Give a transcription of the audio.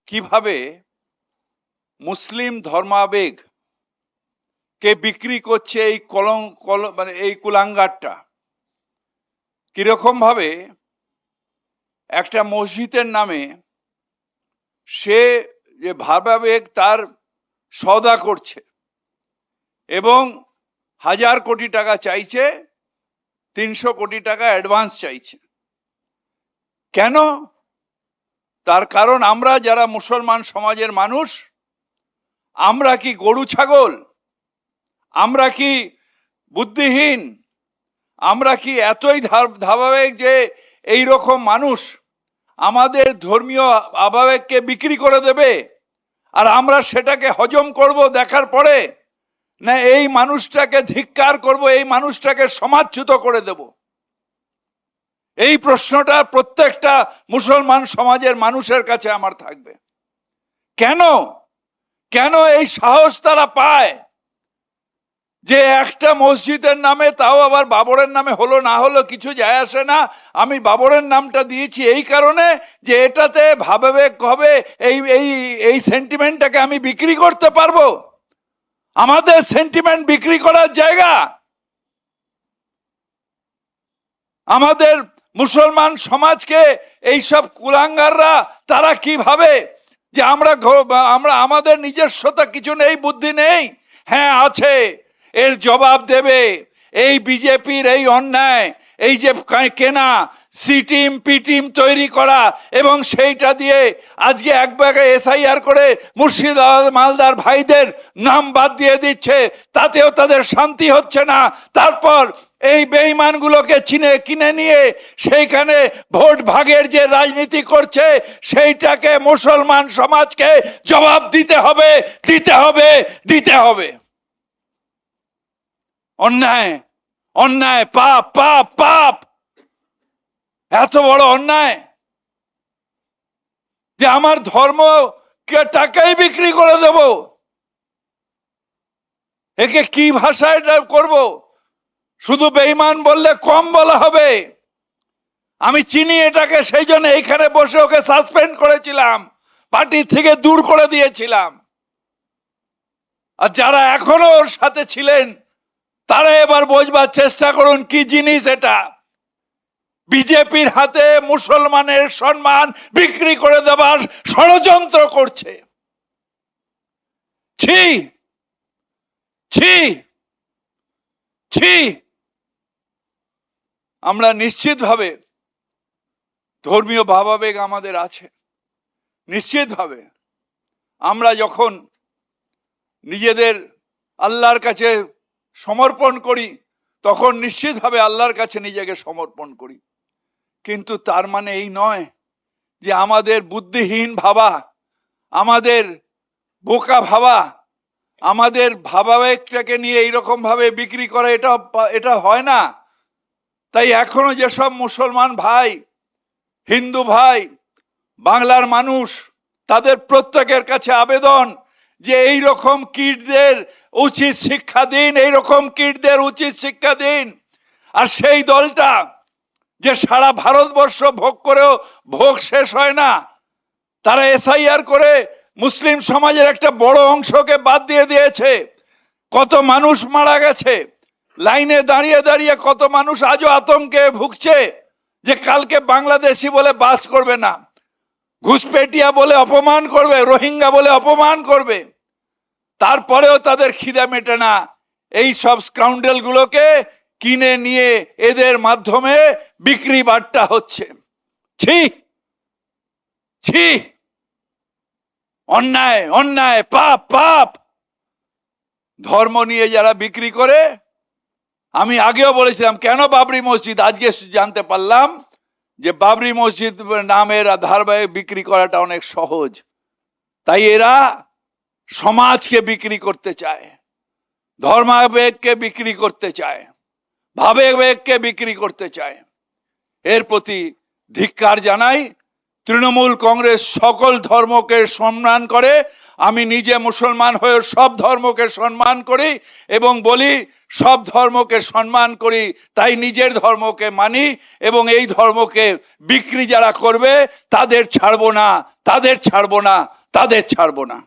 কিভাবে মুসলিম ধর্মাবেগ কে বিক্রি করছে এই মানে এই কুলাঙ্গারটা। কিরকম ভাবে একটা মসজিদের নামে সে যে ভাবাবেগ তার সওদা করছে এবং 1000 কোটি টাকা চাইছে, 300 কোটি টাকা অ্যাডভান্স চাইছে। কেন? তার কারণ আমরা যারা মুসলমান সমাজের মানুষ, আমরা কি গরু ছাগল? আমরা কি বুদ্ধিহীন? আমরা কি এতই ধারাবাহিক যে এই রকম মানুষ আমাদের ধর্মীয় আবেগকে বিক্রি করে দেবে আর আমরা সেটাকে হজম করব দেখার পরে, না এই মানুষটাকে ধিক্কার করব, এই মানুষটাকে সমাজচ্যুত করে দেব? এই প্রশ্নটা প্রত্যেকটা মুসলমান সমাজের মানুষের কাছে আমার থাকবে। কেন কেন এই সাহস তারা পায় যে একটা মসজিদের নামে, তাও আবার বাবরের নামে হলো না হলো কিছু যায় আসে না, আমি বাবরের নামটা দিয়েছি এই কারণে যে এটাতে ভাবাবেগ হবে, এই এই এই সেন্টিমেন্টটাকে আমি বিক্রি করতে পারবো। আমাদের সেন্টিমেন্ট বিক্রি করার জায়গা। আমাদের মুসলমান সমাজকে এইসব কুলাঙ্গাররা তারা কি ভাবে যে আমরা আমাদের নিজস্বতা কিছু নেই, বুদ্ধি নেই? হ্যাঁ আছে, এর জবাব দেবে এই বিজেপির এই অন্যায়, এই যে কেনা সি টিম পি টিম তৈরি করা এবং সেইটা দিয়ে আজকে এক ব্যাগে এসআইআর করে মুর্শিদাবাদ মালদার ভাইদের নাম বাদ দিয়ে দিচ্ছে, তাতেও তাদের শান্তি হচ্ছে না। তারপর এই বেঈমানগুলোকে কিনে নিয়ে সেইখানে ভোট ভাগের যে রাজনীতি করছে, সেইটাকে মুসলমান সমাজকে জবাব দিতে হবে, দিতে হবে, দিতে হবে। অন্যায়, অন্যায়, পাপ, পাপ, পাপ। এত বড় অন্যায় যে আমার ধর্মকে টাকাই বিক্রি করে দেব। একে কি ভাষায় করব? শুধু বেঈমান বললে কম বলা হবে। আমি চিনি এটাকে, সেই জন্য এইখানে বসে ওকে সাসপেন্ড করেছিলাম, পার্টি থেকে দূর করে দিয়েছিলাম। আর যারা এখনো ওর সাথে ছিলেন তারা এবার বোঝবার চেষ্টা করুন কি জিনিস এটা। বিজেপির হাতে মুসলমানের সম্মান বিক্রি করে দেবার ষড়যন্ত্র করছে। ছি, ছি, ছি। আমরা নিশ্চিতভাবে ধর্মীয় ভাবাবেগ আমাদের আছে, নিশ্চিতভাবে। আমরা যখন নিজেদের আল্লাহর কাছে সমর্পণ করি তখন নিশ্চিতভাবে আল্লাহর কাছে নিজেকে সমর্পণ করি, কিন্তু তার মানে এই নয় যে আমাদের বুদ্ধিহীন ভাবা, আমাদের বোকা ভাবা, আমাদের ভাবাবেগটাকে নিয়ে এইরকম ভাবে বিক্রি করা, এটা হয় না। তাই এখনো যেসব মুসলমান ভাই, হিন্দু ভাই, বাংলার মানুষ, তাদের প্রত্যেকের কাছে আবেদন যে এই রকম কীটদের উচিত শিক্ষা দিন, এই রকম কীটদের উচিত শিক্ষা দিন। আর সেই দলটা যে সারা ভারতবর্ষ ভোগ করেও ভোগ শেষ হয় না, তারা এসআইআর করে মুসলিম সমাজের একটা বড় অংশকে বাদ দিয়ে দিয়েছে। কত মানুষ মারা গেছে, লাইনে দাঁড়িয়ে দাঁড়িয়ে কত মানুষ আজও আতঙ্কে ভুগছে যে কালকে বাংলাদেশি বলে বাস করবে না, ঘুষপেটিয়া বলে অপমান করবে, রোহিঙ্গা বলে অপমান করবে। তারপরেও তাদের খিদে মেটে না। এই সব স্কাউন্ডেল গুলোকে কিনে নিয়ে এদের মাধ্যমে বিক্রি বাট্টা হচ্ছে। ছি, ছি, অন্যায়, অন্যায়, পাপ, পাপ। ধর্ম নিয়ে যারা বিক্রি করে, আমি আগেও বলেছিলাম কেন বাবরি মসজিদ, আজকে জানতে পারলাম যে বাবরি মসজিদ নামের ধারাবাহিক বিক্রি করাটা অনেক সহজ। তাই এরা সমাজকে বিক্রি করতে চায়, ধর্মাবেগকে বিক্রি করতে চায়, ভাবাবেগকে বিক্রি করতে চায়। এর প্রতি ধিক্কার জানাই। তৃণমূল কংগ্রেস সকল ধর্মকে সম্মান করে, আমি নিজে মুসলমান হয়ে সব ধর্মকে সম্মান করি এবং বলি সব ধর্মকে সম্মান করি, তাই নিজের ধর্মকে মানি, এবং এই ধর্মকে বিক্রি যারা করবে তাদের ছাড়বো না, তাদের ছাড়বো না, তাদের ছাড়বো না।